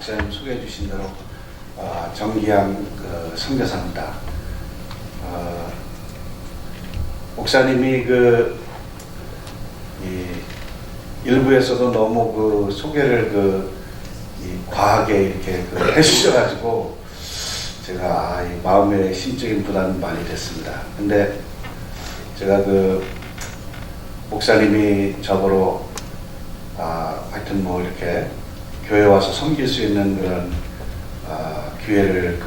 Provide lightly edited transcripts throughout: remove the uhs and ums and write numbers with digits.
목사님 소개해 주신 대로 정기양 선교사입니다. 목사님이 일부에서도 너무 소개를 과하게 이렇게 해주셔가지고 제가 마음의 심적인 부담이 많이 됐습니다. 근데 제가 목사님이 저보러 하여튼 이렇게 교회 와서 섬길 수 있는 그런 기회를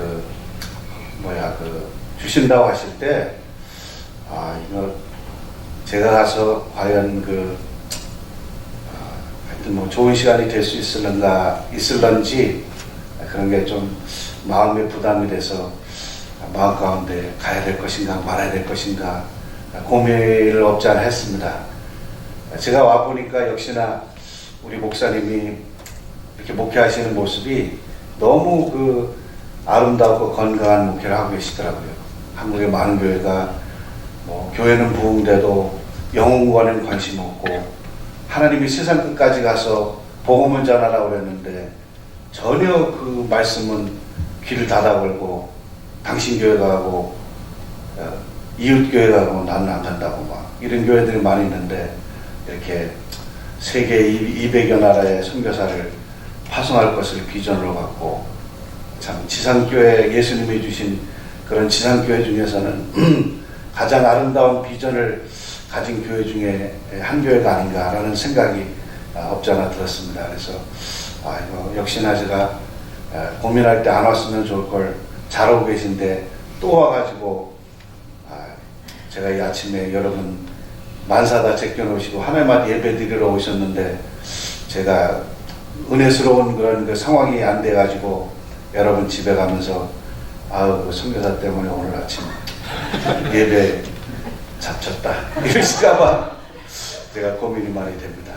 주신다고 하실 때 이거 제가 가서 과연 하여튼 좋은 시간이 될 수 있을런지 그런 게 좀 마음의 부담이 돼서 마음 가운데 가야 될 것인가 말아야 될 것인가 고민을 없지 않아 했습니다. 제가 와보니까 역시나 우리 목사님이 이렇게 목회하시는 모습이 너무 아름답고 건강한 목회를 하고 계시더라고요. 한국의 많은 교회가 교회는 부흥돼도 영혼과는 관심 없고 하나님이 세상 끝까지 가서 복음을 전하라고 그랬는데 전혀 그 말씀은 귀를 닫아버리고 당신 교회 가고 이웃 교회 가고 나는 안 간다고 이런 교회들이 많이 있는데 이렇게 세계 200여 나라의 선교사를 파송할 것을 비전으로 갖고 참 지상교회 예수님이 주신 그런 지상교회 중에서는 가장 아름다운 비전을 가진 교회 중에 한 교회가 아닌가라는 생각이 없지 않아 들었습니다. 그래서 이거 역시나 제가 고민할 때 안 왔으면 좋을 걸 잘하고 계신데 또 와가지고 제가 이 아침에 여러분 만사 다 제껴놓으시고 하나님한테 예배 드리러 오셨는데 제가 은혜스러운 그런 상황이 안 돼가지고 여러분 집에 가면서 선교사 때문에 오늘 아침 예배 잡쳤다 이러실까봐 제가 고민이 많이 됩니다.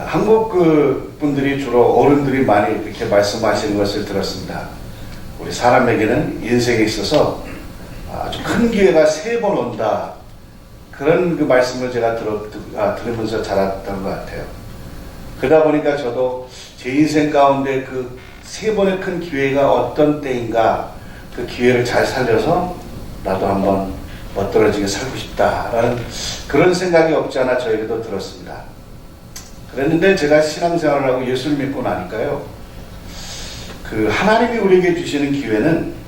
한국 분들이 주로 어른들이 많이 이렇게 말씀하시는 것을 들었습니다. 우리 사람에게는 인생에 있어서 아주 큰 기회가 3번 온다. 그런 말씀을 제가 들으면서 자랐던 것 같아요. 그러다 보니까 저도 제 인생 가운데 3번의 큰 기회가 어떤 때인가 그 기회를 잘 살려서 나도 한번 멋들어지게 살고 싶다라는 그런 생각이 없지 않아 저에게도 들었습니다. 그랬는데 제가 신앙생활을 하고 예수를 믿고 나니까요. 하나님이 우리에게 주시는 기회는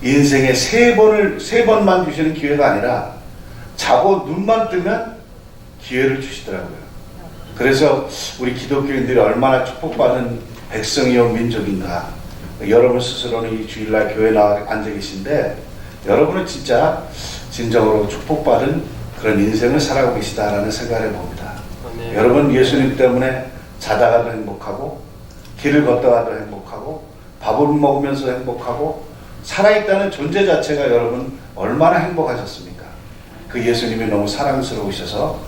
인생에 3번만 주시는 기회가 아니라 자고 눈만 뜨면 기회를 주시더라고요. 그래서 우리 기독교인들이 얼마나 축복받은 백성이요 민족인가. 여러분 스스로는 이 주일날 교회에 나와 앉아 계신데 여러분은 진짜 진정으로 축복받은 그런 인생을 살아가고 계시다라는 생각을 해봅니다. 네. 여러분 예수님 때문에 자다가도 행복하고 길을 걷다가도 행복하고 밥을 먹으면서 행복하고 살아있다는 존재 자체가 여러분 얼마나 행복하셨습니까? 그 예수님이 너무 사랑스러우셔서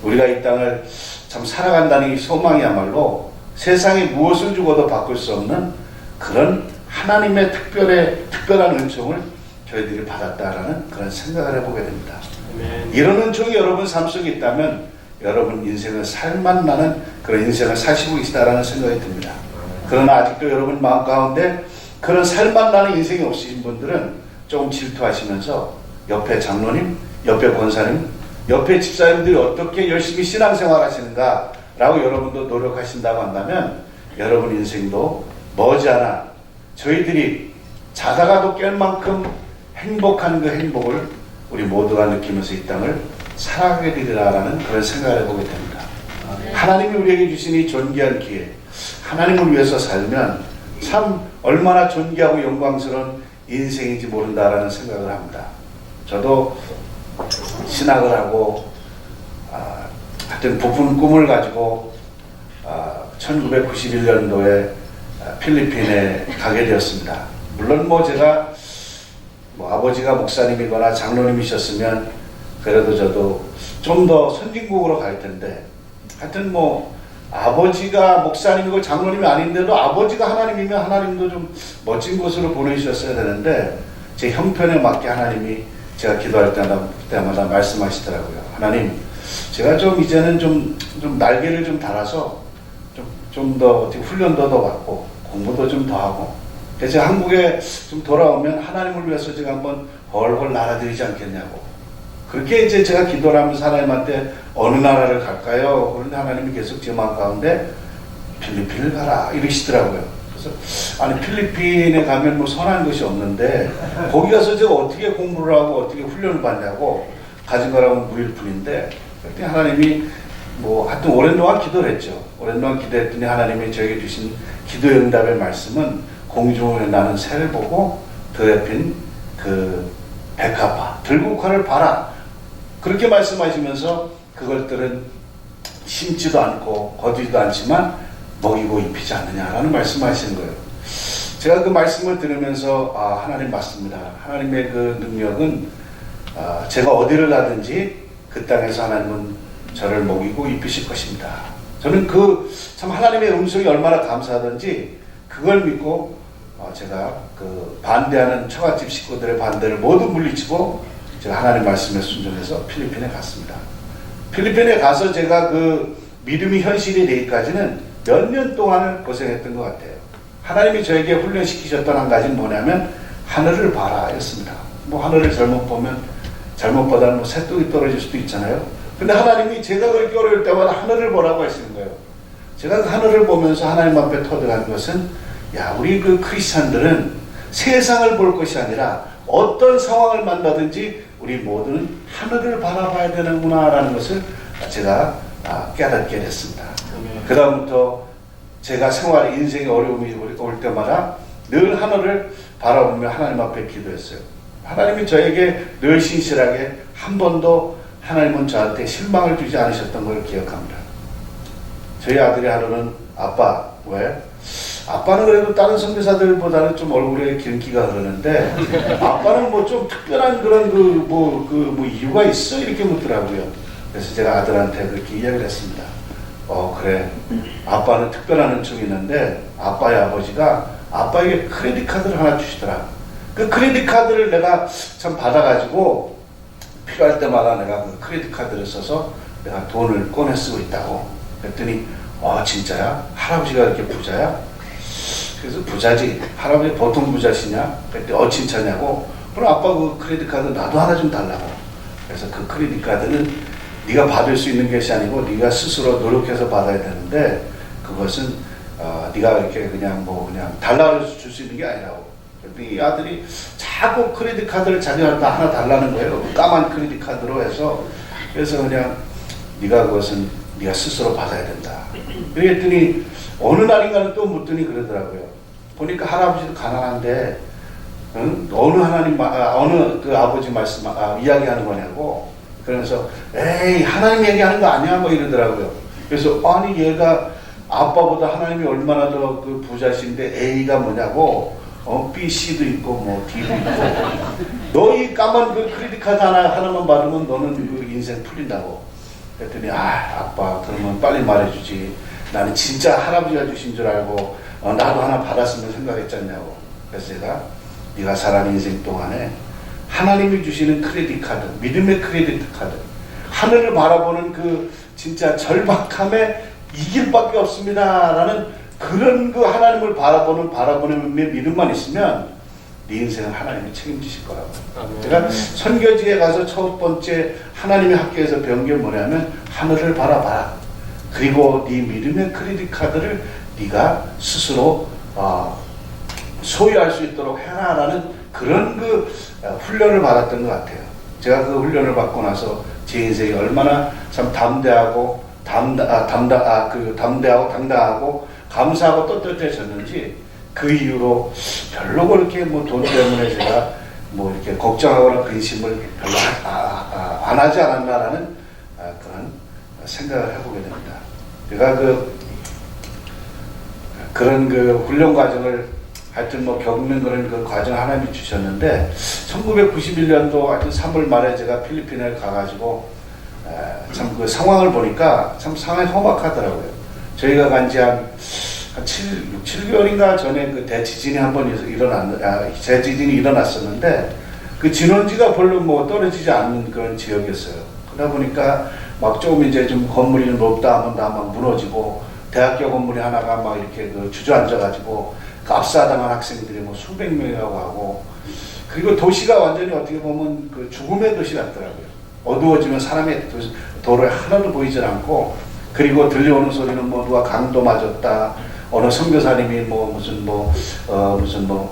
우리가 이 땅을 참 살아간다는 이 소망이야말로 세상에 무엇을 주고도 바꿀 수 없는 그런 하나님의 특별한 은총을 저희들이 받았다라는 그런 생각을 해보게 됩니다. 이런 은총이 여러분 삶 속에 있다면 여러분 인생을 살만 나는 그런 인생을 사시고 계시다라는 생각이 듭니다. 그러나 아직도 여러분 마음 가운데 그런 살만 나는 인생이 없으신 분들은 조금 질투하시면서 옆에 장로님, 옆에 권사님, 옆에 집사님들이 어떻게 열심히 신앙생활 하시는가 라고 여러분도 노력하신다고 한다면 여러분 인생도 머지않아 저희들이 자다가도 깰 만큼 행복한 그 행복을 우리 모두가 느끼면서 이 땅을 살아가게 되리라라는 그런 생각을 해보게 됩니다. 하나님이 우리에게 주신 이 존귀한 기회, 하나님을 위해서 살면 참 얼마나 존귀하고 영광스러운 인생인지 모른다라는 생각을 합니다. 저도 신학을 하고 하여튼 부푼 꿈을 가지고 1991년도에 필리핀에 가게 되었습니다. 물론 제가 아버지가 목사님이거나 장로님이셨으면 그래도 저도 좀 더 선진국으로 갈 텐데 하여튼 아버지가 목사님이고 장로님이 아닌데도 아버지가 하나님이면 하나님도 좀 멋진 곳으로 보내주셨어야 되는데 제 형편에 맞게 하나님이 제가 기도할 때마다 말씀하시더라고요. 하나님, 제가 좀 이제는 좀 날개를 좀 달아서 좀 더 훈련도 더 받고 공부도 좀 더 하고, 그래서 제가 한국에 좀 돌아오면 하나님을 위해서 제가 한번 훨훨 날아드리지 않겠냐고. 그렇게 이제 제가 기도를 하면서 하나님한테 어느 나라를 갈까요? 그런데 하나님이 계속 제 마음 가운데 필리핀을 가라 이러시더라고요. 그래서 아니 필리핀에 가면 뭐 선한 것이 없는데 거기 가서 제가 어떻게 공부를 하고 어떻게 훈련을 받냐고, 가진 거라면 무일 뿐인데, 그때 하나님이 뭐 하여튼 오랜 동안 기도를 했죠. 오랜 동안 기도했더니 하나님이 저에게 주신 기도의 응답의 말씀은 공중에 나는 새를 보고 들에 핀 그 백합화 들국화를 봐라, 그렇게 말씀하시면서 그것들은 심지도 않고 거두지도 않지만 먹이고 입히지 않느냐라는 말씀하시는 거예요. 제가 그 말씀을 들으면서 하나님 맞습니다. 하나님의 그 능력은 제가 어디를 가든지 그 땅에서 하나님은 저를 먹이고 입히실 것입니다. 저는 참 하나님의 음성이 얼마나 감사하든지 그걸 믿고 제가 그 반대하는 처갓집 식구들의 반대를 모두 물리치고 제가 하나님 말씀에 순종해서 필리핀에 갔습니다. 필리핀에 가서 제가 그 믿음이 현실이 되기까지는 몇 년 동안을 고생했던 것 같아요. 하나님이 저에게 훈련시키셨던 한 가지는 뭐냐면 하늘을 봐라 였습니다. 뭐 하늘을 잘못 보면 잘못보다는 뭐 새똥이 떨어질 수도 있잖아요. 근데 하나님이 제가 그렇게 어려울 때마다 하늘을 보라고 하시는 거예요. 제가 그 하늘을 보면서 하나님 앞에 터득한 것은, 야, 우리 그 크리스찬들은 세상을 볼 것이 아니라 어떤 상황을 만나든지 우리 모두는 하늘을 바라봐야 되는구나라는 것을 제가 깨닫게 됐습니다. 그 다음부터 제가 인생의 어려움이 올 때마다 늘 하늘을 바라보며 하나님 앞에 기도했어요. 하나님이 저에게 늘 신실하게 한 번도 하나님은 저한테 실망을 주지 않으셨던 걸 기억합니다. 저희 아들이 하루는 아빠, 왜? 아빠는 그래도 다른 선교사들보다는 좀 얼굴에 기름기가 흐르는데 아빠는 뭐 좀 특별한 그런 뭐 이유가 있어? 이렇게 묻더라고요. 그래서 제가 아들한테 그렇게 이야기를 했습니다. 그래. 아빠는 특별한 은총이 있는데 아빠의 아버지가 아빠에게 크레딧 카드를 하나 주시더라. 그 크레딧 카드를 내가 참 받아가지고 필요할 때마다 내가 그 크레딧 카드를 써서 내가 돈을 꺼내 쓰고 있다고. 그랬더니 진짜야? 할아버지가 이렇게 부자야? 그래서 부자지. 할아버지 보통 부자시냐? 그랬더니 진짜냐고. 그럼 아빠 그 크레딧 카드 나도 하나 좀 달라고. 그래서 그 크레딧 카드는 네가 받을 수 있는 것이 아니고 네가 스스로 노력해서 받아야 되는데, 그것은 네가 이렇게 그냥 달라고 줄 수 있는 게 아니라고. 이 아들이 자꾸 크레딧 카드를 자기한테 하나 달라는 거예요. 까만 크레딧 카드로 해서. 그래서 그냥 그것은 네가 스스로 받아야 된다. 그랬더니 어느 날인가는 또 묻더니 그러더라고요. 보니까 할아버지도 가난한데 어느 그 아버지 말씀 이야기하는 거냐고. 그러면서 에이 하나님 얘기하는 거 아니야 뭐 이러더라고요. 그래서 아니 얘가 아빠보다 하나님이 얼마나 더 그 부자신데 A가 뭐냐고. B, C도 있고 뭐 D도 있고 너 이 까만 그 크레딧 카드 하나만 받으면 너는 그 인생 풀린다고. 그랬더니 아빠 그러면 빨리 말해주지. 나는 진짜 할아버지가 주신 줄 알고 나도 하나 받았으면 생각했잖냐고. 그래서 제가 네가 살아가는 인생 동안에 하나님이 주시는 크레딧 카드, 믿음의 크레딧 카드, 하늘을 바라보는 그 진짜 절박함에 이길 밖에 없습니다라는 그런 그 하나님을 바라보는 믿음만 있으면 네 인생은 하나님이 책임지실 거라고. 제가 선교지에 가서 첫 번째 하나님의 학교에서 배운 게 뭐냐면 하늘을 바라봐라. 그리고 네 믿음의 크레딧 카드를 네가 스스로 소유할 수 있도록 해라라는 그런 그 훈련을 받았던 것 같아요. 제가 그 훈련을 받고 나서 제 인생이 얼마나 참 담대하고 당당하고 감사하고 떳떳해졌는지, 그 이후로 별로 그렇게 돈 때문에 제가 이렇게 걱정하거나 근심을 별로 안 하지 않았나라는 그런 생각을 해보게 됩니다. 제가 그런 그 훈련 과정을 하여튼 겪는 그런 그 과정 하나님이 주셨는데, 1991년도 하여튼 3월 말에 제가 필리핀에 가가지고 참 그 상황을 보니까 참 상황이 험악하더라고요. 저희가 간지 한 7개월인가 전에 그 대지진이 한번 대지진이 일어났었는데, 그 진원지가 별로 뭐 떨어지지 않는 그런 지역이었어요. 그러다 보니까 막 조금 이제 좀 건물이 좀 높다 하면 다 막 무너지고, 대학교 건물이 하나가 막 이렇게 그 주저앉아가지고 압사당한 학생들이 뭐 수백 명이라고 하고, 그리고 도시가 완전히 어떻게 보면 그 죽음의 도시 같더라고요. 어두워지면 사람의 도로에 하나도 보이질 않고, 그리고 들려오는 소리는 뭐 누가 강도 맞았다, 어느 선교사님이 뭐 무슨 뭐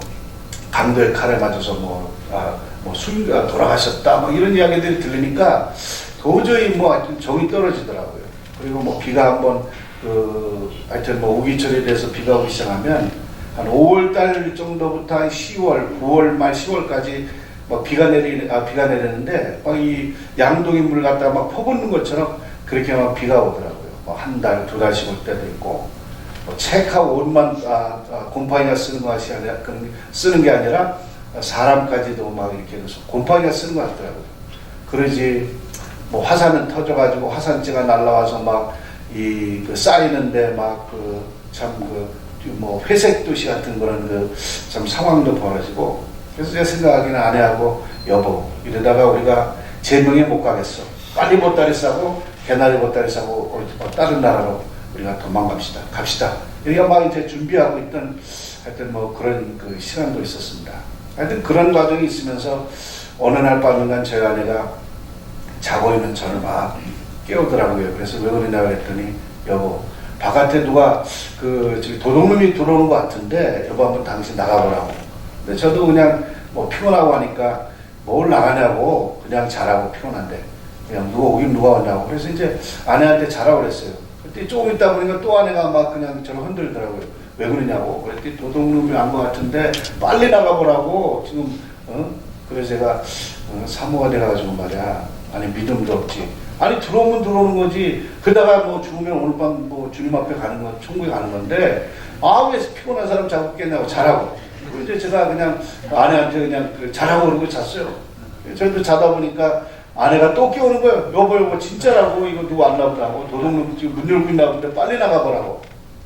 강도의 칼에 맞아서 돌아가셨다, 뭐 이런 이야기들이 들리니까 도저히 뭐 하여튼 정이 떨어지더라고요. 그리고 뭐 비가 한번 하여튼 뭐 우기철에 대해서 비가 오기 시작하면 한 5월달 정도부터 한 10월, 9월 말 10월까지 막 비가 내리는데 막 이 양동이 물 갖다가 막 퍼붓는 것처럼 그렇게 막 비가 오더라고요. 뭐 한 달, 두 달씩 올 때도 있고, 뭐 책하고 옷만 곰팡이가 쓰는 게 아니라 사람까지도 막 이렇게 곰팡이가 쓰는 것 같더라고요. 그러지 뭐 화산은 터져가지고 화산재가 날라와서 막 쌓이는데 막 뭐 회색 도시 같은 그런 참 상황도 벌어지고. 그래서 제가 생각하기는 아내하고, 여보, 이러다가 우리가 제명에 못 가겠어. 빨리 보따리 싸고 개나리 보따리 싸고 다른 나라로 우리가 갑시다. 우리가 막 이제 준비하고 있던 하여튼 뭐 그런 그 시간도 있었습니다. 하여튼 그런 과정이 있으면서 어느 날 밤인간 저희 아내가 자고 있는 저를 막 깨우더라고요. 그래서 왜 그러냐 그랬더니, 여보, 바깥에 누가 저기 도둑놈이 들어오는 것 같은데 여보 한번 당신 나가보라고. 근데 저도 그냥 뭐 피곤하고 하니까 뭘 나가냐고, 그냥 자라고, 피곤한데 그냥 누가 왔냐고. 그래서 이제 아내한테 자라고 그랬어요. 그때 조금 있다 보니까 또 아내가 막 그냥 저를 흔들더라고요. 왜 그러냐고. 그랬더니 도둑놈이 안 것 같은데 빨리 나가보라고 지금. 그래서 제가 사모가 돼가지고 말이야, 아니 믿음도 없지. 아니 들어오면 들어오는 거지. 그러다가 뭐 죽으면 오늘 밤 뭐 주님 앞에 가는 건, 천국에 가는 건데, 왜 피곤한 사람 자고 깼냐고, 자라고. 이제 제가 그냥 아내한테 그냥 자라고 그러고 잤어요. 저도 자다 보니까 아내가 또 깨우는 거예요. 여보 진짜라고, 이거 누구 안 나오더라고. 도둑놈 지금 문 열고 있나 본데 빨리 나가보라고.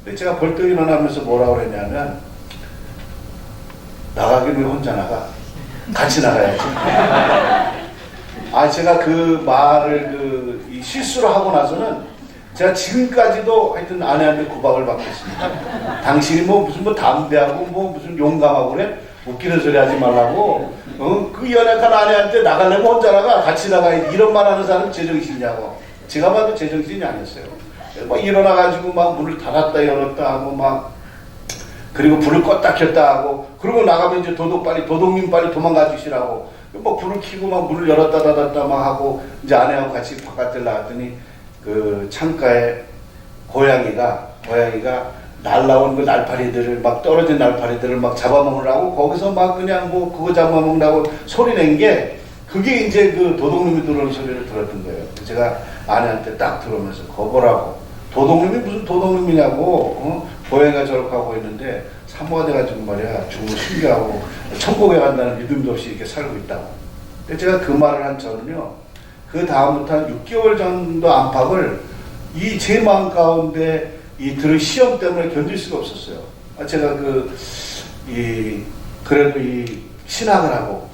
근데 제가 벌떡 일어나면서 뭐라고 그랬냐면, 나가긴 왜 혼자 나가? 같이 나가야지. 제가 그 말을 이 실수를 하고 나서는 제가 지금까지도 하여튼 아내한테 구박을 받고 있습니다. 당신이 무슨 담대하고 무슨 용감하고 그래? 웃기는 소리 하지 말라고. 그 연약한 아내한테 나가려면 혼자 나가, 같이 나가, 이런 말 하는 사람 제정신이냐고. 제가 봐도 제정신이 아니었어요. 막 일어나가지고 막 문을 닫았다 열었다 하고 그리고 불을 껐다 켰다 하고, 그러고 나가면 이제 도둑님 빨리 도망가 주시라고. 뭐 불을 켜고 막 문을 열었다 닫았다 막 하고, 이제 아내하고 같이 바깥에 나갔더니 그 창가에 고양이가 날라온 그 날파리들을 막 떨어진 날파리들을 막 잡아먹으려고, 거기서 막 그냥 그거 잡아먹는다고 소리 낸 게, 그게 이제 그 도둑놈이 들어오는 소리를 들었던 거예요. 제가 아내한테 딱 들어오면서 거보라고. 도둑놈이 무슨 도둑놈이냐고. 고양이가 저렇게 하고 있는데 사모가 돼가지고 말이야, 죽음을 숨겨하고 천국에 간다는 믿음도 없이 이렇게 살고 있다고. 근데 제가 그 말을 한 저는요, 그 다음부터 한 6개월 정도 안팎을 제 마음 가운데 들은 시험 때문에 견딜 수가 없었어요. 제가 그래도 신학을 하고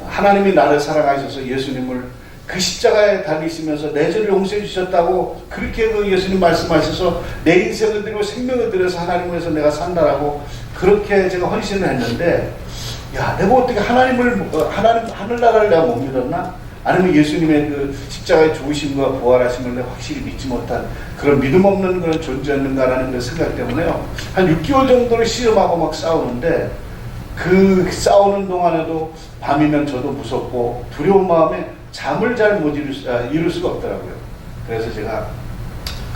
하나님이 나를 사랑하셔서 예수님을 그 십자가에 달리시면서 내 죄를 용서해 주셨다고 그렇게 예수님 말씀하셔서 내 인생을 드리고 생명을 들여서 하나님을 위해서 내가 산다라고 그렇게 제가 헌신을 했는데, 내가 어떻게 하늘나라를 내가 못 믿었나? 아니면 예수님의 그 십자가의 죽으심과 부활하심을 내가 확실히 믿지 못한 그런 믿음 없는 그런 존재였는가라는 그 생각 때문에요, 한 6개월 정도를 시험하고 막 싸우는데, 그 싸우는 동안에도 밤이면 저도 무섭고 두려운 마음에 잠을 잘 못 이룰 수가 없더라고요. 그래서 제가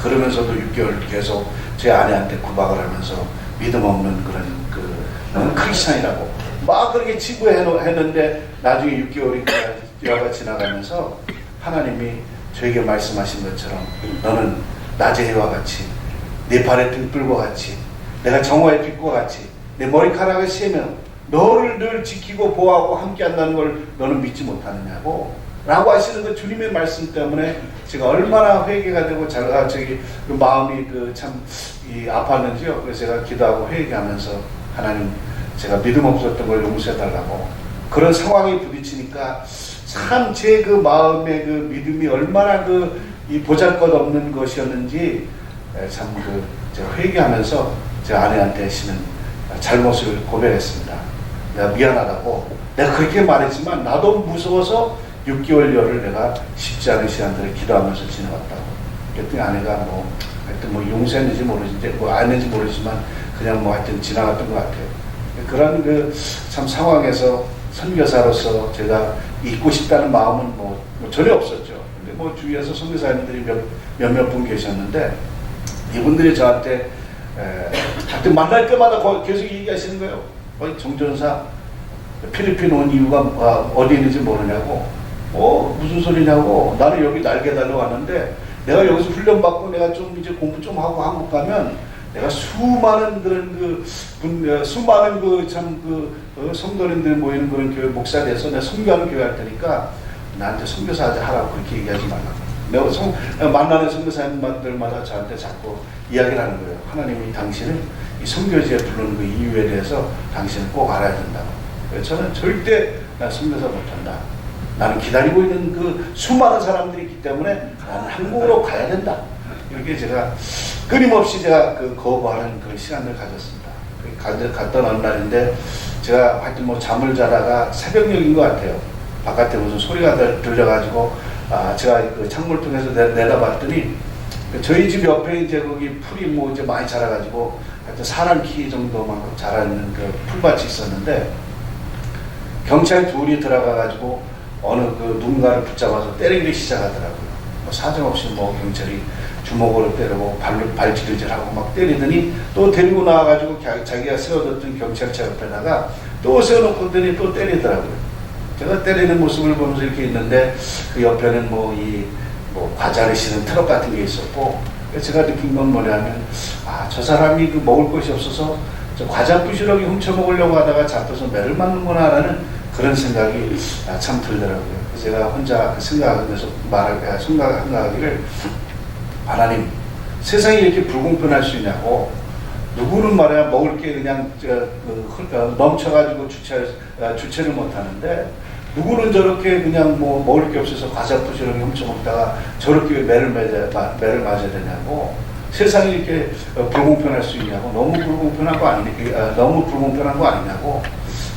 그러면서도 6개월 계속 제 아내한테 구박을 하면서 믿음 없는 그런 크리스찬이라고 막 그렇게 치부했는데, 나중에 6개월이 지나가면서 하나님이 저에게 말씀하신 것처럼, 너는 낮의 해와 같이, 내 발의 등불과 같이, 내가 정오의 빛과 같이 내 머리카락을 세면 너를 늘 지키고 보호하고 함께한다는 걸 너는 믿지 못하느냐고 라고 하시는 그 주님의 말씀 때문에 제가 얼마나 회개가 되고 그 마음이 참 아팠는지요. 그래서 제가 기도하고 회개하면서, 하나님, 제가 믿음 없었던 걸 용서해 달라고, 그런 상황에 부딪히니까 참 제 그 마음의 그 믿음이 얼마나 이 보잘것없는 것이었는지 참 제가 회개하면서 제 아내한테 씨는 잘못을 고백했습니다. 내가 미안하다고. 내가 그렇게 말했지만 나도 무서워서 6개월여를 내가 쉽지 않은 시간들을 기도하면서 지내왔다고. 그랬더니 아내가 하여튼 용서했는지 모르지, 안 했는지 모르지만 그냥 하여튼 지나갔던 것 같아요. 그런 참 상황에서 선교사로서 제가 잊고 싶다는 마음은 전혀 없었죠. 근데 주위에서 선교사님들이 몇몇 분 계셨는데 이분들이 저한테 하여튼 만날 때마다 계속 얘기하시는 거예요. 정전사 필리핀 온 이유가 어디 있는지 모르냐고. 무슨 소리냐고. 나는 여기 날개 달러 왔는데 내가 여기서 훈련받고 내가 좀 이제 공부 좀 하고 한국 가면 내가 수많은 그런 수많은 성도님들 모이는 그런 교회 목사 돼서 내가 선교하는 교회 할 테니까 나한테 선교사 하라고 그렇게 얘기하지 말라고. 내가 만나는 선교사님들마다 저한테 자꾸 이야기를 하는 거예요. 하나님이 당신을 이 선교지에 부르는 그 이유에 대해서 당신은 꼭 알아야 된다고. 그래서 저는 절대 선교사 못한다. 나는 기다리고 있는 수많은 사람들이 있기 때문에 나는 한국으로 가야 된다. 이렇게 제가 끊임없이 제가 거부하는 그런 시간을 가졌습니다. 갔던 어느 날인데 제가 하여튼 잠을 자다가 새벽녘인 것 같아요. 바깥에 무슨 소리가 들려가지고 제가 창문을 통해서 내다봤더니 저희 집 옆에 이제 거기 풀이 이제 많이 자라가지고 하여튼 사람 키 정도만큼 자라는 풀밭이 있었는데 경찰 둘이 들어가가지고 어느 누군가를 붙잡아서 때리기 시작하더라고요. 사정없이 경찰이 주먹으로 때리고 발질질하고 막 때리더니 또 데리고 나와가지고 자기가 세워뒀던 경찰차 옆에다가 또 세워놓고더니 또 때리더라고요. 제가 때리는 모습을 보면서 이렇게 있는데 그 옆에는 과자를 싣는 트럭 같은 게 있었고 제가 느낀 건 뭐냐면 저 사람이 먹을 것이 없어서 저 과자 부시러기 훔쳐 먹으려고 하다가 잡혀서 매를 맞는구나 라는 그런 생각이 참 들더라고요. 그래서 제가 혼자 생각하면서 생각하기를 하나님, 세상이 이렇게 불공평할 수 있냐고. 누구는 말이야 먹을 게 그냥 넘쳐가지고 주체를 못하는데 누구는 저렇게 그냥 먹을 게 없어서 과자 부시러기 훔쳐 먹다가 저렇게 매를 맞아야 되냐고. 세상이 이렇게 불공평할 수 있냐고. 너무 불공평한 거 아니냐고.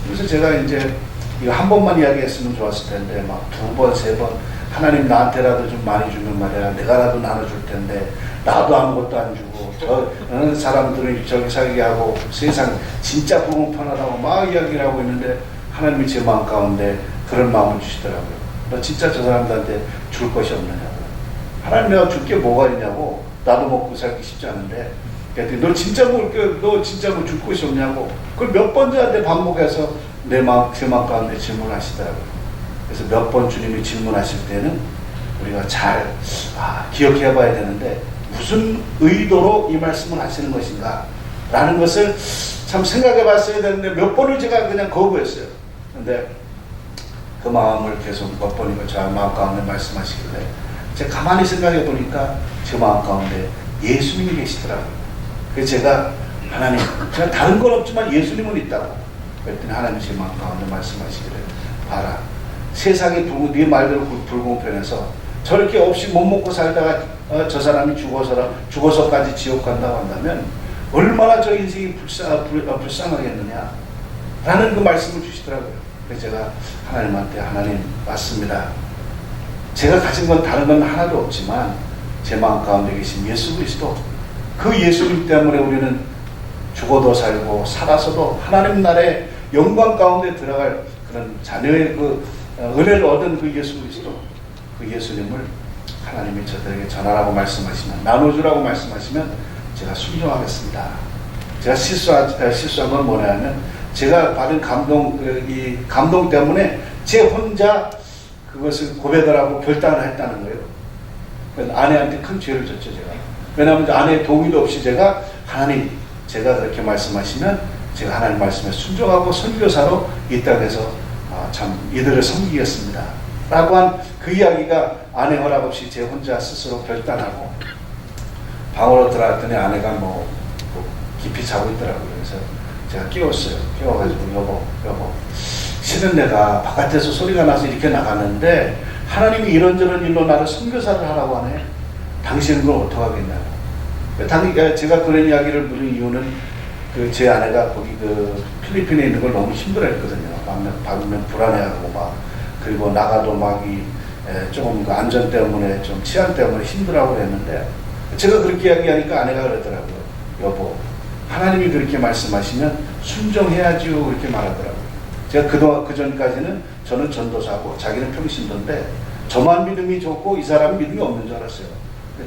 그래서 제가 이제 이거 한 번만 이야기했으면 좋았을 텐데 두 번, 세 번 하나님 나한테라도 좀 많이 주면 말이야 내가라도 나눠줄 텐데 나도 아무것도 안 주고 저 사람들은 저기 살게 하고 세상 진짜 불공평하다고 막 이야기를 하고 있는데 하나님이 제 마음 가운데 그런 마음을 주시더라고요. 너 진짜 저 사람들한테 줄 것이 없느냐고. 하나님 내가 줄 게 뭐가 있냐고. 나도 먹고 살기 쉽지 않은데 그랬더니 너 진짜 줄 것이 없냐고. 그걸 몇 번 저한테 반복해서 제 마음 가운데 질문하시더라고요. 그래서 몇 번 주님이 질문하실 때는 우리가 잘 기억해 봐야 되는데 무슨 의도로 이 말씀을 하시는 것인가 라는 것을 참 생각해 봤어야 되는데 몇 번을 제가 그냥 거부했어요. 근데 그 마음을 계속 몇 번이고 저 마음 가운데 말씀하시길래 제가 가만히 생각해 보니까 제 마음 가운데 예수님이 계시더라고요. 그래서 제가 하나님, 제가 다른 건 없지만 예수님은 있다고. 그랬더니 하나님 제 마음 가운데 말씀하시기를 봐라. 세상이 네 말대로 불공평해서 저렇게 없이 못 먹고 살다가 저 사람이 죽어서까지 지옥 간다고 한다면 얼마나 저 인생이 불쌍하겠느냐 라는 그 말씀을 주시더라고요. 그래서 제가 하나님한테 하나님 맞습니다. 제가 가진 건 다른 건 하나도 없지만 제 마음 가운데 계신 예수 그리스도 그 예수님 때문에 우리는 죽어도 살고 살아서도 하나님 나라의 영광 가운데 들어갈 그런 자녀의 은혜를 얻은 그 예수 그리스도 그 예수님을 하나님이 저들에게 전하라고 말씀하시면 나눠주라고 말씀하시면 제가 순종하겠습니다. 제가 실수한 건 뭐냐면 제가 받은 이 감동 때문에 제 혼자 그것을 고백을 하고 결단을 했다는 거예요. 아내한테 큰 죄를 졌죠 제가. 왜냐하면 아내의 동의도 없이 제가 하나님 제가 그렇게 말씀하시면 제가 하나님 말씀에 순종하고 선교사로 이 땅에서 참 이들을 섬기겠습니다 라고 한 그 이야기가 아내 허락 없이 제 혼자 스스로 결단하고 방으로 들어갔더니 아내가 깊이 자고 있더라고요. 그래서 제가 깨웠어요. 깨워가지고 여보 실은 내가 바깥에서 소리가 나서 이렇게 나갔는데 하나님이 이런저런 일로 나를 선교사를 하라고 하네. 당신은 그걸 어떡하겠냐. 제가 그런 이야기를 물은 이유는 제 아내가 거기 필리핀에 있는 걸 너무 힘들어했거든요. 밤면 불안해하고 그리고 나가도 조금 안전 때문에 좀 치안 때문에 힘들어하고 그랬는데 제가 그렇게 이야기하니까 아내가 그러더라고요. 여보, 하나님이 그렇게 말씀하시면 순종해야지요. 그렇게 말하더라고요. 제가 그 전까지는 저는 전도사고 자기는 평신도인데 저만 믿음이 좋고 이 사람은 믿음이 없는 줄 알았어요.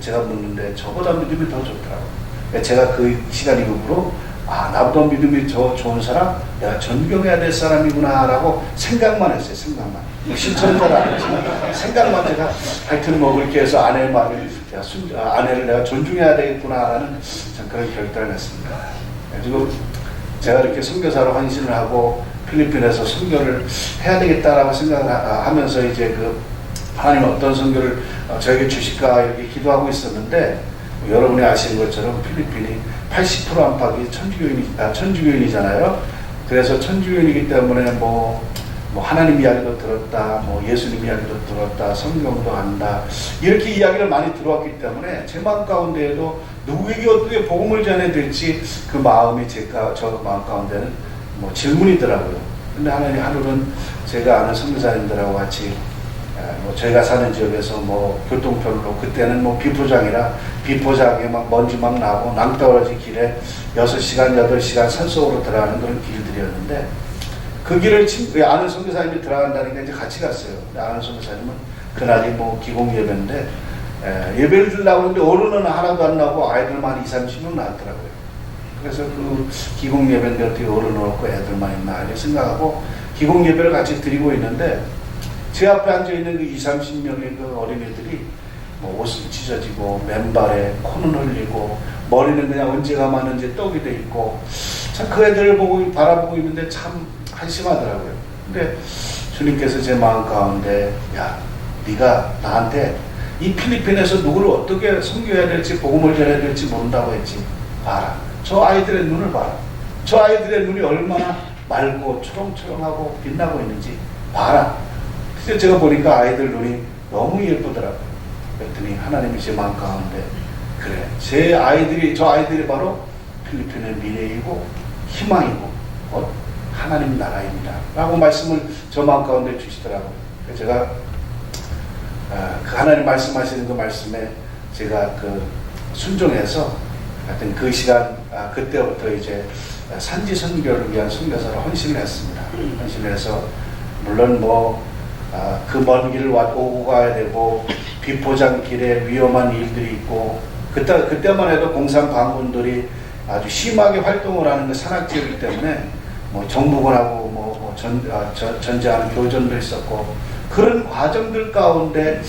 제가 묻는데 저보다 믿음이 더 좋더라고요. 제가 그 시간 이후로 나보다 믿음이 더 좋은 사람, 내가 존경해야 될 사람이구나 라고 생각만 했어요. 생각만. 실천은 잘 안 했지만 생각만 제가 하여튼 그렇게 해서 아내의 말을 아내를 내가 존중해야 되겠구나 라는 그런 결단을 했습니다. 그리고 제가 이렇게 선교사로 헌신을 하고 필리핀에서 선교를 해야 되겠다라고 생각을 하면서 이제 하나님 어떤 선교를 저에게 주실까 이렇게 기도하고 있었는데 여러분이 아시는 것처럼 필리핀이 80% 안팎이 천주교인이잖아요. 그래서 천주교인이기 때문에 하나님 이야기도 들었다, 예수님 이야기도 들었다, 성경도 안다 이렇게 이야기를 많이 들어왔기 때문에 제 마음 가운데에도 누구에게 어떻게 복음을 전해야 될지 그 마음이 저 마음 가운데는 질문이더라고요. 근데 하나님 하루는 제가 아는 선교사님들하고 같이 저희가 사는 지역에서 교통편으로 그때는 비포장이라 비포장에 먼지 나고 낭떠러지 길에 6시간, 8시간 산속으로 들어가는 그런 길들이었는데 그 길을 아는 선교사님이 들어간다니까 이제 같이 갔어요. 아는 선교사님은 그날이 기공 예배인데 예배를 드리려고 하는데 어른은 하나도 안 나오고 아이들만 20-30명 나왔더라고요. 그래서 기공 예배인데 어떻게 어른은 없고 애들만 있나 이렇게 생각하고 기공 예배를 같이 드리고 있는데 제 앞에 앉아있는 20-30명의 어린이들이 옷은 찢어지고 맨발에 코는 흘리고 머리는 그냥 언제가 많은지 떡이 돼 있고 참 그 애들을 바라보고 있는데 참 한심하더라고요. 근데 주님께서 제 마음 가운데 네가 나한테 이 필리핀에서 누구를 어떻게 섬겨야 될지 복음을 전해야 될지 모른다고 했지. 봐라. 저 아이들의 눈을 봐라. 저 아이들의 눈이 얼마나 맑고 초롱초롱하고 빛나고 있는지 봐라. 그래서 제가 보니까 아이들 눈이 너무 예쁘더라고요. 그랬더니 하나님이 제 마음 가운데 그래. 저 아이들이 바로 필리핀의 미래이고 희망이고 하나님 나라입니다. 라고 말씀을 저 마음 가운데 주시더라고요. 그래서 제가 그 하나님 말씀하시는 그 말씀에 제가 순종해서 하여튼 그 시간 그때부터 이제 산지 선교를 위한 선교사로 헌신을 했습니다. 헌신을 해서 물론 그 먼 길을 오고 가야 되고 비포장 길에 위험한 일들이 있고 그때만 해도 공산 반군들이 아주 심하게 활동을 하는 그 산악지역이기 때문에 정부군하고 전쟁하는 교전도 있었고 그런 과정들 가운데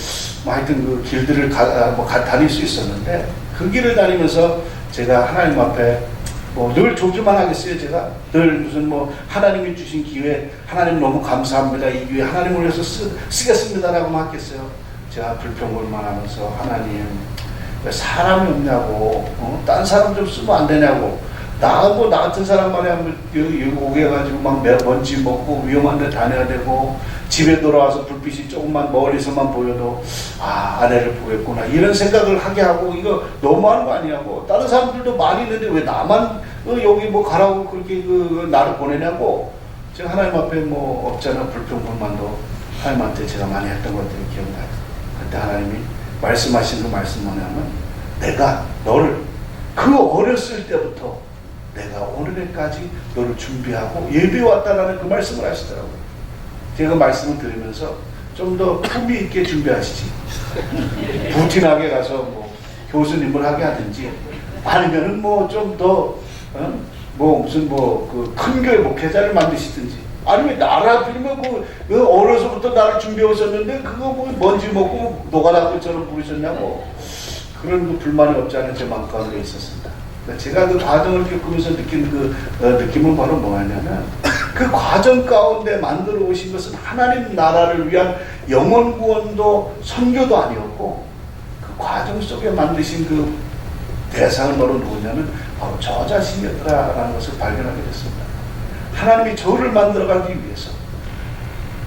하여튼 그 길들을 다닐 수 있었는데 그 길을 다니면서 제가 하나님 앞에 늘 조주만 하겠어요. 제가 늘 무슨 하나님이 주신 기회 하나님 너무 감사합니다. 이 기회 하나님을 위해서 쓰겠습니다라고만 하겠어요. 제가 불평불만 하면서 하나님 왜 사람이 없냐고 딴 사람 좀 쓰면 안 되냐고 나 같은 사람 말이야 여기 오게 해가지고 먼지 먹고 위험한 데 다녀야 되고 집에 돌아와서 불빛이 조금만 멀리서만 보여도 아내를 보겠구나 이런 생각을 하게 하고 이거 너무한 거 아니냐고 다른 사람들도 많이 있는데 왜 나만 여기 가라고 그렇게 나를 보내냐고 제가 하나님 앞에 없잖아 불평불만도 하나님한테 제가 많이 했던 것들이 기억나요. 그때 하나님이 말씀하신 그 말씀 뭐냐면 내가 너를 그 어렸을 때부터 내가 오늘까지 너를 준비하고 예비해 왔다라는 그 말씀을 하시더라고요. 제가 말씀을 들으면서 좀 더 품위 있게 준비하시지. 부틴하게 가서 교수님을 하게 하든지 아니면은 좀 더 무슨 그 큰 교회 목회자를 만드시든지 아니면 나라 들면 어려서부터 나를 준비해 오셨는데 그거 먼지 먹고 노가다처럼 부르셨냐고 그런 불만이 없지 않은 제 마음 가운데 있었습니다. 제가 그 과정을 겪으면서 느낀 느낌은 바로 뭐냐면 그 과정 가운데 만들어 오신 것은 하나님 나라를 위한 영혼 구원도 선교도 아니었고 그 과정 속에 만드신 그 대상은 바로 누구냐면 바로 저 자신이었다라는 것을 발견하게 됐습니다. 하나님이 저를 만들어가기 위해서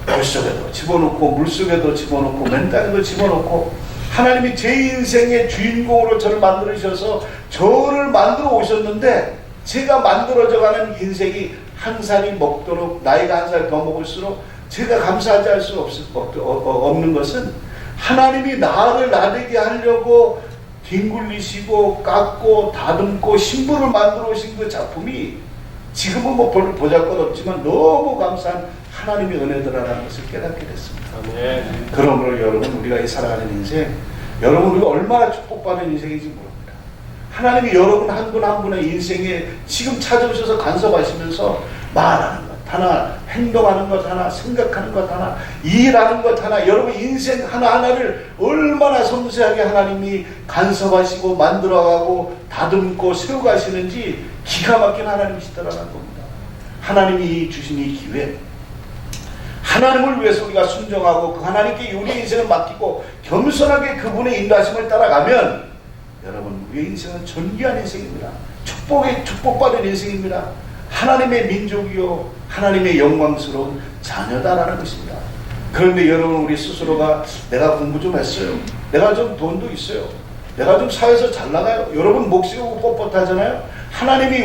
물속에도 집어넣고 물속에도 집어넣고 맨 땅에도 집어넣고 하나님이 제 인생의 주인공으로 저를 만들으셔서 저를 만들어 오셨는데 제가 만들어져가는 인생이 한 살이 먹도록 나이가 한 살 더 먹을수록 제가 감사하지 할 수 없는 것은 하나님이 나를 나되게 하려고 뒹굴리시고 깎고 다듬고 신부를 만들어 오신 그 작품이 지금은 뭐 보잘것없지만 너무 감사한 하나님의 은혜더라라는 것을 깨닫게 됐습니다. 아멘. 그러므로 여러분 우리가 이 살아가는 인생 여러분 우리가 얼마나 축복받은 인생인지 모릅니다. 하나님이 여러분 한 분 한 분의 인생에 지금 찾아오셔서 간섭하시면서 말하는 것 하나, 행동하는 것 하나, 생각하는 것 하나, 일하는 것 하나, 여러분 인생 하나하나를 얼마나 섬세하게 하나님이 간섭하시고 만들어가고 다듬고 세워가시는지 기가 막힌 하나님이시더라는 겁니다. 하나님이 주신 이 기회, 하나님을 위해서 우리가 순종하고 그 하나님께 우리의 인생을 맡기고 겸손하게 그분의 인도하심을 따라가면 여러분 우리의 인생은 존귀한 인생입니다. 축복받은 인생입니다. 하나님의 민족이요 하나님의 영광스러운 자녀다라는 것입니다. 그런데 여러분 우리 스스로가 내가 공부 좀 했어요, 내가 좀 돈도 있어요, 내가 좀 사회에서 잘 나가요, 여러분 목숨이 뻣뻣하잖아요. 하나님이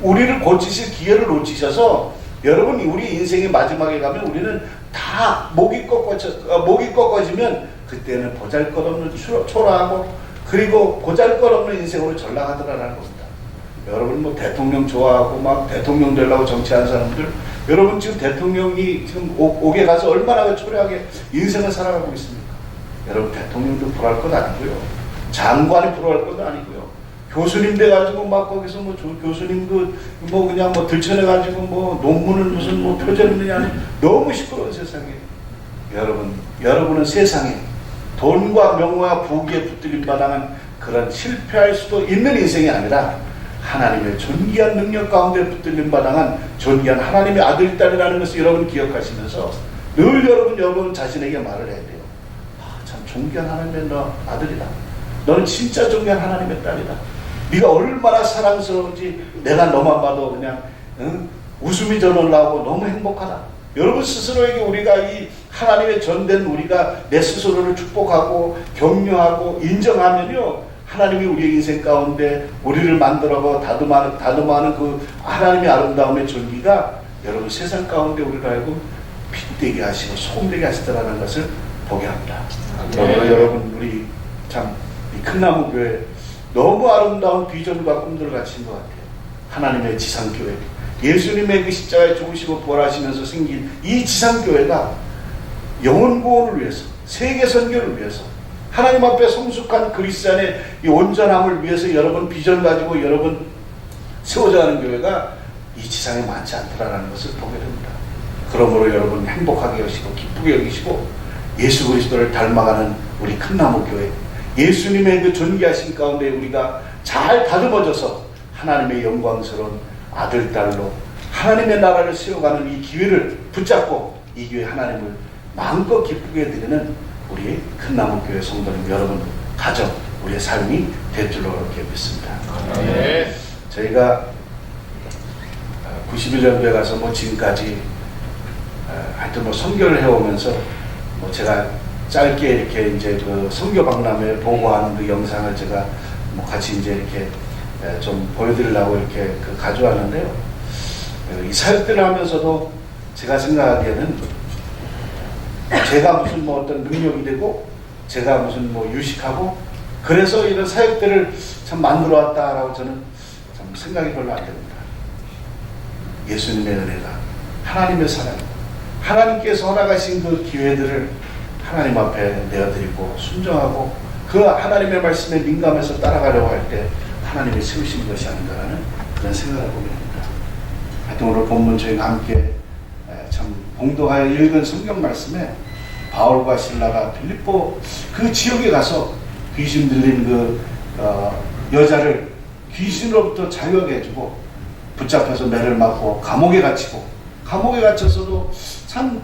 우리를 고치실 기회를 놓치셔서 여러분 우리 인생의 마지막에 가면 우리는 다 목이 꺾어지면 그때는 보잘것없는 초라하고 그리고 보잘것없는 인생으로 전락하더라라는 겁니다. 여러분 뭐 대통령 좋아하고 막 대통령 되려고 정치하는 사람들, 여러분 지금 대통령이 지금 옥에 가서 얼마나 초라하게 인생을 살아가고 있습니까? 여러분 대통령도 불할 것 아니고요, 장관이 불할 것도 아니고요, 교수님 돼가지고 막 거기서 뭐 교수님 뭐 그냥 뭐 들춰내가지고 뭐 논문을 무슨 뭐 표절했느냐, 너무 시끄러운 세상에 여러분은 세상에 돈과 명예와 부귀에 붙들림 바당한 그런 실패할 수도 있는 인생이 아니라 하나님의 존귀한 능력 가운데 붙들림 바당한 존귀한 하나님의 아들, 딸이라는 것을 여러분 기억하시면서 늘 여러분 자신에게 말을 해야 돼요. 참 존귀한 하나님의 너 아들이다. 너는 진짜 존귀한 하나님의 딸이다. 네가 얼마나 사랑스러운지 내가 너만 봐도 그냥 웃음이 저절나오고 너무 행복하다. 여러분 스스로에게 우리가 이 하나님의 전된 우리가 내 스스로를 축복하고 격려하고 인정하면요, 하나님이 우리의 인생 가운데 우리를 만들어고 다듬어하는 그 하나님의 아름다움의 존귀가 여러분 세상 가운데 우리를 알고 빛되게 하시고 소금되게 하시더라는 것을 보게 합니다. 여러분 우리 참 이 큰나무 교회 너무 아름다운 비전과 꿈들을 갖춘 것 같아요. 하나님의 지상교회, 예수님의 그 십자가에 죽으시고 부활하시면서 생긴 이 지상교회가 영혼 구원을 위해서, 세계 선교를 위해서, 하나님 앞에 성숙한 그리스도인의 이 온전함을 위해서 여러분 비전 가지고 여러분 세워져가는 교회가 이 지상에 많지 않더라라는 것을 보게 됩니다. 그러므로 여러분 행복하게 여기시고 기쁘게 여기시고 예수 그리스도를 닮아가는 우리 큰나무 교회, 예수님의 그 존귀하신 가운데 우리가 잘 다듬어져서 하나님의 영광스러운 아들, 딸로 하나님의 나라를 세워가는 이 기회를 붙잡고 이 교회 하나님을 마음껏 기쁘게 드리는 우리 큰나무교회 성도님 여러분 가정, 우리의 삶이 될 줄로 그렇게 믿습니다. 네. 저희가 91년도에 가서 뭐 지금까지 하여튼 뭐 선교를 해오면서 뭐 제가 짧게 이렇게 이제 그 선교 박람회 보고하는 그 영상을 제가 뭐 같이 이제 이렇게 좀 보여드리려고 이렇게 그 가져왔는데요. 이 사역들을 하면서도 제가 생각하기에는 제가 무슨 뭐 어떤 능력이 되고 제가 무슨 뭐 유식하고 그래서 이런 사역들을 참 만들어 왔다라고 저는 참 생각이 별로 안 됩니다. 예수님의 은혜가, 하나님의 사랑, 하나님께서 허락하신 그 기회들을 하나님 앞에 내어드리고 순종하고 그 하나님의 말씀에 민감해서 따라가려고 할 때 하나님이 세우신 것이 아닌가라는 그런 생각을 보게 됩니다. 하여튼 오늘 본문 저희가 함께 참 봉독하여 읽은 성경 말씀에 바울과 실라가 빌립보 그 지역에 가서 귀신 들린 그 여자를 귀신으로부터 자유하게 해주고 붙잡혀서 매를 맞고 감옥에 갇히고 감옥에 갇혀서도 참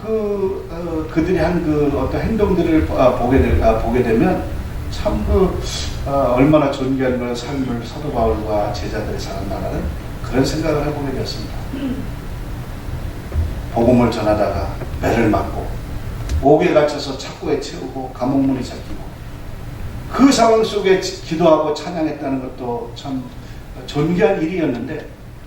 그들이 한 그 어떤 행동들을 보게 되면 참 얼마나 존귀한 그런 삶을 사도 바울과 제자들이 살았나라는 그런 생각을 해보게 되었습니다. 복음을 전하다가 매를 맞고 옥에 갇혀서 착고에 채우고 감옥문이 잡히고 그 상황 속에 기도하고 찬양했다는 것도 참 존귀한 일이었는데,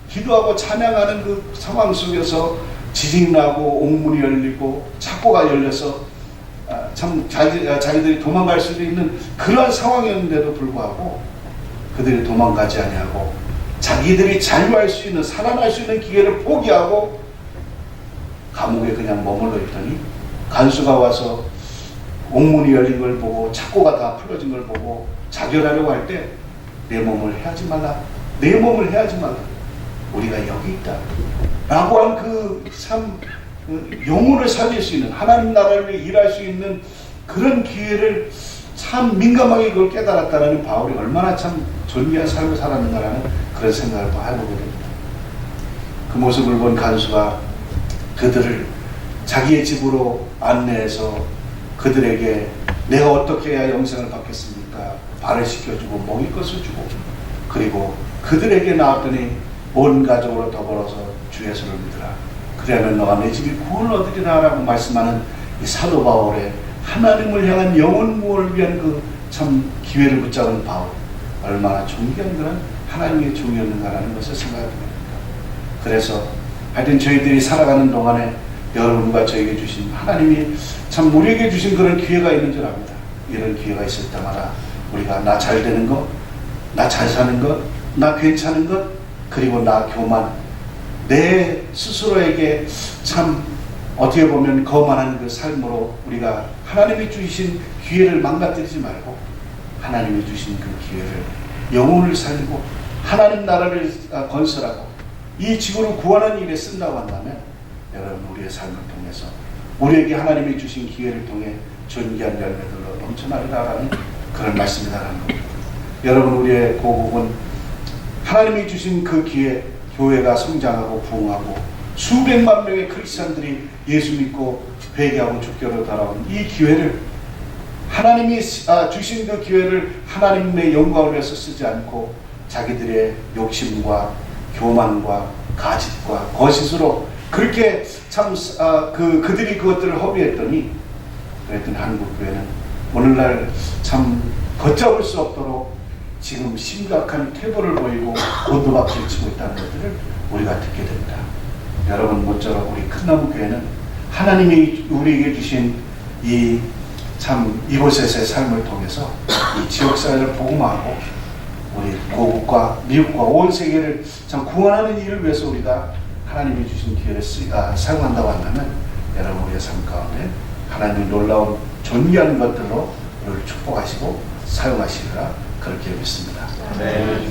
기도하고 찬양하는 그 상황 속에서 지진이 나고 옥문이 열리고 착고가 열려서 참 자기들이 도망갈 수도 있는 그러한 상황이었는데도 불구하고 그들이 도망가지 아니하고 자기들이 자유할 수 있는, 살아날 수 있는 기회를 포기하고 감옥에 그냥 머물러 있더니 간수가 와서 옥문이 열린 걸 보고 착고가 다 풀어진 걸 보고 자결하려고 할 때 내 몸을 해하지 말라, 내 몸을 해하지 말라, 우리가 여기 있다 라고 한 그 참 영혼을 살릴 수 있는, 하나님 나라를 위해 일할 수 있는 그런 기회를 참 민감하게 그걸 깨달았다는 바울이 얼마나 참 존귀한 삶을 살았는가라는 그런 생각을 또 해보게 됩니다. 그 모습을 본 간수가 그들을 자기의 집으로 안내해서 그들에게 내가 어떻게 해야 영생을 받겠습니까? 발을 씻겨주고 먹일 것을 주고, 그리고 그들에게 나왔더니 온 가족으로 더불어서 주 예수를 믿으라, 그러면 너가 내 집이 구원을 얻으리라 라고 말씀하는 이 사도 바울의 하나님을 향한 영혼을 위한 그 참 기회를 붙잡은 바울, 얼마나 존귀한 그런 하나님의 종이었는가라는 것을 생각해 봅니다. 그래서 하여튼 저희들이 살아가는 동안에 여러분과 저에게 주신, 하나님이 참 우리에게 주신 그런 기회가 있는 줄 압니다. 이런 기회가 있을 때마다 우리가 나 잘 되는 것, 나 잘 사는 것, 나 괜찮은 것, 그리고 나 교만, 내 스스로에게 참 어떻게 보면 거만한 그 삶으로 우리가 하나님이 주신 기회를 망가뜨리지 말고 하나님이 주신 그 기회를 영혼을 살리고 하나님 나라를 건설하고 이 지구를 구하는 일에 쓴다고 한다면, 여러분 우리의 삶을 통해서 우리에게 하나님이 주신 기회를 통해 존귀한 열매들로 넘쳐나리라라는 그런 말씀이라는 겁니다. 여러분 우리의 고국은 하나님이 주신 그 기회, 교회가 성장하고 부흥하고 수백만 명의 크리스찬들이 예수 믿고 회개하고 주교로 돌아온 이 기회를, 하나님이 주신 그 기회를 하나님의 영광을 위해서 쓰지 않고 자기들의 욕심과 교만과 가짓과 거짓으로 그렇게 참 그들이 그것들을 허비했더니, 그랬더니 한국 교회는 오늘날 참 걷잡을 수 없도록 지금 심각한 퇴보를 보이고 곤두박질을 치고 있다는 것들을 우리가 듣게 됩니다. 여러분 모쪼록 우리 큰나무 교회는 하나님이 우리에게 주신 이 참 이곳에서의 삶을 통해서 이 지역사회를 복음화하고 우리 고국과 미국과 온 세계를 참 구원하는 일을 위해서 우리가 하나님이 주신 기회를 사용한다고 한다면, 여러분 우리의 삶 가운데 하나님의 놀라운 존귀한 것들로 우리를 축복하시고 사용하시리라 그렇게 믿습니다. 네.